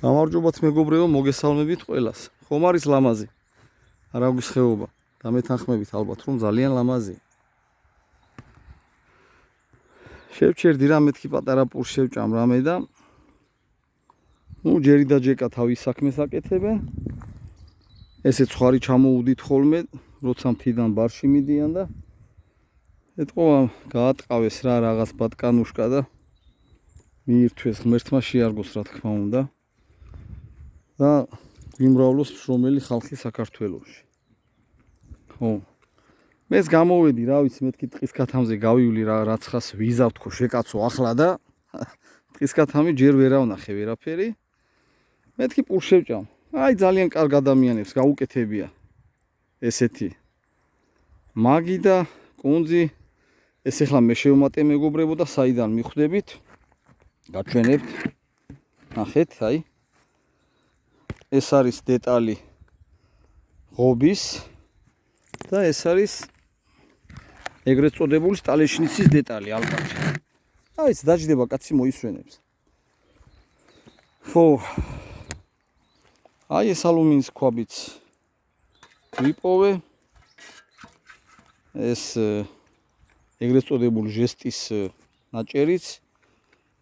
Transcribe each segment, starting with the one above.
გამარჯობათ მეგობრებო, მოგესალმებით ყველას. ხომ არის ლამაზი? არა გვისხეობა და მეთანხმებით ალბათ რომ ძალიან ლამაზი. შევჩერდი რა მეთქი პატარა პურს შევჭამ რამე და ჯერი და ჯეკა თავის საქმეს აკეთებენ. ესე ცხარი ჩამოუდით ხოლმე, როცა მთიდან ბარში მიდიან და ეთყობა გაატყავეს რა რაღაც ბატკანუშკა და მიირთვეს ღმერთმა შეარგოს რა თქმა უნდა. და გვიმრავლოს შრომელი ხალხი საქართველოში. ხო. მეც გამოვედი, რა ვიცი, მეთქი ტყისკათამზე გავივლი რა რაცხას ვიზა ვთქო შეკაცო ახლა და ტყისკათამი ჯერ ვერ ავნახე ვერაფერი. მეთქი პურს შევჭამ. აი ძალიან კარგ ადამიანებს გაუკეთებია ესეთი მაგი და კუნძი. ეს ახლა მე შევმატე მეგობრებო და საიდან მიხვდებით? გაჩვენებთ. ნახეთ, აი. ეს არის დეტალი ღობის და ეს არის ეგრეთ წოდებული სტალეშნიცის დეტალი ალბათ. აი ეს დაждდება კაცი მოისვენებს. ხო. აი ეს ალუმინის ქვაბიც ვიპოვე. ეს ეგრეთ წოდებული ჟესტის ნაჭერიც,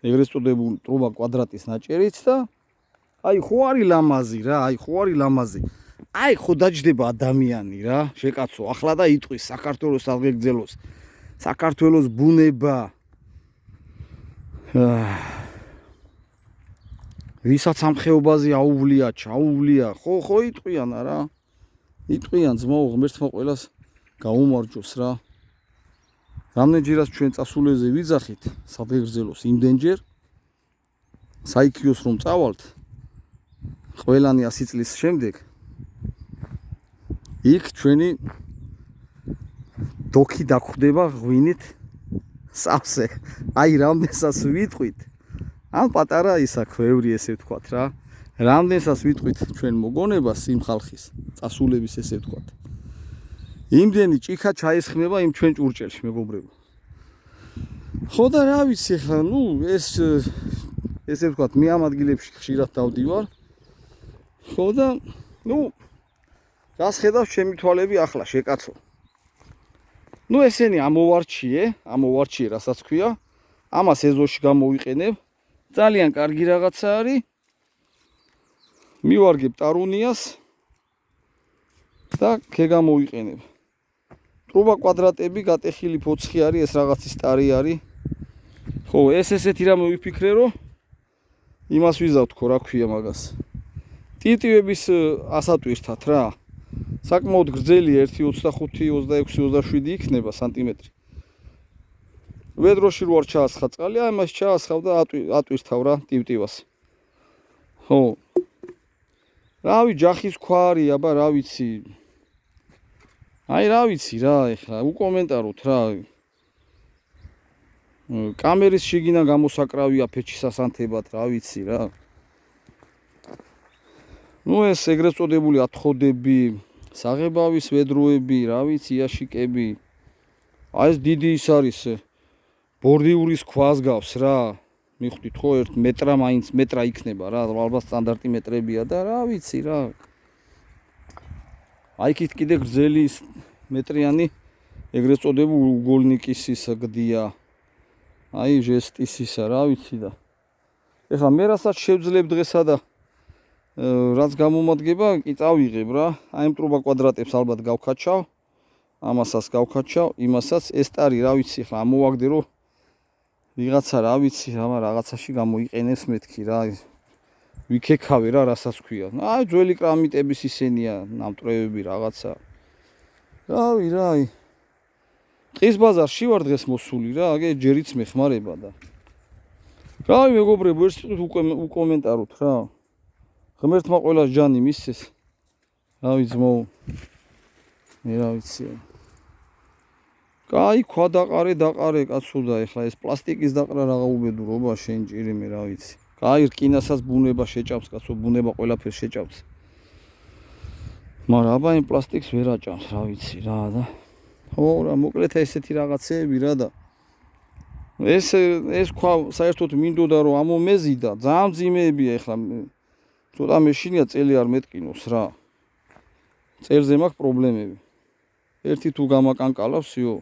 ეგრეთ წოდებული ტრუბა კვადრატის ნაჭერიც და აი ხო არის ლამაზი რა, აი ხო არის ლამაზი. აი ხო დაждდება ადამიანი რა, შეკაცო ახლა და იტყვის საქართველოს აღგეგძელოს. საქართველოს ბუნება. ვისაც ამ ხეობაზე აუვლია, ჩაუვლია, ხო იტყვიან რა. იტყვიან ძმაო, ღმერთმა ყველას გაუმარჯოს რა. რამდენჯერაც ჩვენ წასულეზე ვიძახით სადღეგრძელოს იმდენჯერ საიქიოს რომ წავალთ ყველანი 100 წლის შემდეგ იქ ჩვენი დოქი დაგხვდება ღვინით სავსე. აი რამდენსაც ვიტყვით ან პატარა ისა ქვევრი ესე ვთქვათ რა. რამდენსაც ვიტყვით ჩვენ მოგონებას იმ ხალხის წასულების ესე ვთქვათ. იმდენი ჭიქა ჩაესხმება იმ ჩვენ ჭურჭელში მეგობრებო. ხო და რა ვიცი ხა, ეს ესე ვთქვათ, მე ამ ადგილებში ხშირად დავდივარ. ხო და რას ხედავს ჩემი თვალები ახლა შეკაცო. ესენი ამოვარჩიე, რასაც ქვია. ამას ეზოში გამოვიყენებ. ძალიან კარგი რაღაცა არის. მივარგებ ტარუნიას და გამოვიყენებ. ტრუბა კვადრატები, გატეხილი ფოცხი არის, ეს რაღაცის სტარი არის. ხო, ეს ესეთი რამე ვიფიქრე, რომ იმას ვიზავთქო, რა ქვია მაგას. ტიტივების ასატვირთად რა. საკმაოდ გრძელია 1.25, 26, 27 იქნება სანტიმეტრი. ვედროში რო არ ჩაასხა წყალი, აი მას ჩაასხავ და ატვირთავ რა ტივტივას. ხო. რავი, ჯახის ქვა არის, აბა რა ვიცი. აი რა ვიცი რა, ეხლა უკომენტაროთ რა. კამერის შიგინა გამოსაკრავია ფეჩის ასანთებად, რა ვიცი რა. ეს ეგრეთ წოდებული ათხოვდები, საღებავის ვედროები, რა ვიცი, იაშიკები. აი ეს დიდი ის არის ბორდიურის ქვას გავს რა. მიხვდით ხო 1 მეტრა მაინც მეტრა იქნება რა, ალბათ სტანდარტი მეტრებია და რა ვიცი რა. აი იქით კიდე გრძელი მეტრიანი ეგრეთ წოდებული უგოლნიკის ის გდია. აი ჟესტის ისა რა ვიცი და. ეხლა მე რასაც შევძლებ დღესა და რაც გამომადგება, კი წავიღებ რა. აი ამ ტრუბა კვადრატებს ალბათ გავქაჩავ. ამასაც გავქაჩავ, იმასაც ეს ტარი რა ვიცი, ეხლა ამოვაგდე რომ ვიღაცა რა ვიცი, რაღაცაში გამოიყენებს მეთქი რა. ვიქექავე რა, რასაც ქვია. აი ძველი კრამიტების ისენია, ნამტრევები რაღაცა. რავი რა. ტყის ბაზარში ვარ დღეს მოსული რა, აგე ჯერიც მეხმარება და. რავი მეგობრებო, ერთ სიტყვით უკომენტაროთ რა. ღმერთმა ყველას ჯანი მისცეს. რავი ძმაო. მე რა ვიცი. კაი ქვა დაყარე კაცო და ეხლა ეს პლასტიკის დაყრა რა უბედურობა შენ ჭირი მე რა ვიცი. კაი რკინასაც ბუნება შეჭამს კაცო, ბუნება ყველაფერს შეჭამს. მაგრამ აბა იმ პლასტიკს ვერ აჭამს რა ვიცი რა და. ხო რა მოკლედ ესეთი რაღაცეები რა და. ეს ქვა საერთოდ მინდოდა რომ ამომეზიდა, ძალიან მძიმეებია ეხლა ცოტა მეშინია წელი არ მეტკინოს რა. წელზე მაქვს პრობლემები. ერთი თუ გამაკანკალავსიო.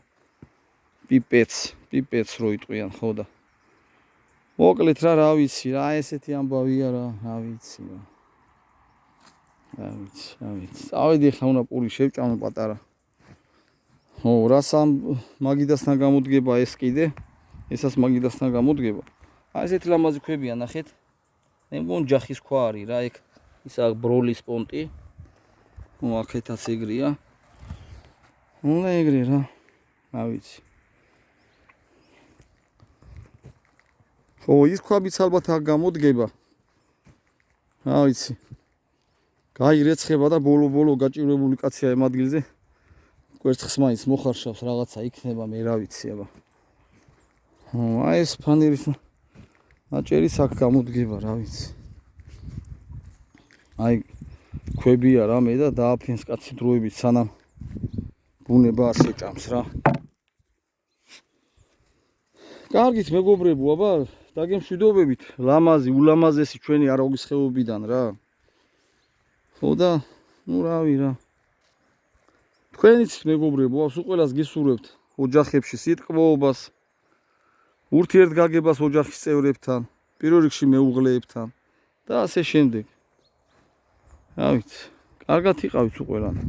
პიპეც რო იტყვიან ხო და. მოკლედ რა ვიცი რა ესეთი ამბავია რა ვიცი რა. რა ვიცი. წავედი ხა უნდა პური შევჭამო პატარა. ხო, რას ამ მაგიდასთან გამოდგება ეს კიდე? ესაც მაგიდასთან გამოდგება. აი ესეთი ლამაზი ქვებია, ნახეთ. მე მგონი ჯახის ქვა არის რა, ეგ ისა ბროლის პონტი. ო, აქეთაც ეგრეა. უნდა ეგრე რა. რა ვიცი. ხო, ის ქვაბიც ალბათ აქ გამოდგება. რა ვიცი. გაირეცხება და ბოლო გაჭირებული კაცია ამ ადგილზე. კვერცხს მაინც მოხარშავს რაღაცა იქნება, მე რა ვიცი აბა. აი ეს ფანერის ნაჭერიც აქ გამოდგება, რა ვიცი. აი ქვებია რამე და დააფრინს კაცი დროებით სანამ ბუნება არ შეჭამს რა. კარგით მეგობრებო, აბა დაგემშვიდობებით, ლამაზი, ულამაზესი ჩვენი არაოგის ხეობიდან რა. ხო და ნუ რავი რა. თქვენიც მეგობრებო, სულ ყველას გისურვებთ ოჯახებში სიტყვოობას, ურთიერთგაგებას ოჯახის წევრებთან, პირველ რიგში მეუღლეებთან და ასე შემდეგ. რა ვიცი, კარგად იყავით სულ ყველანი.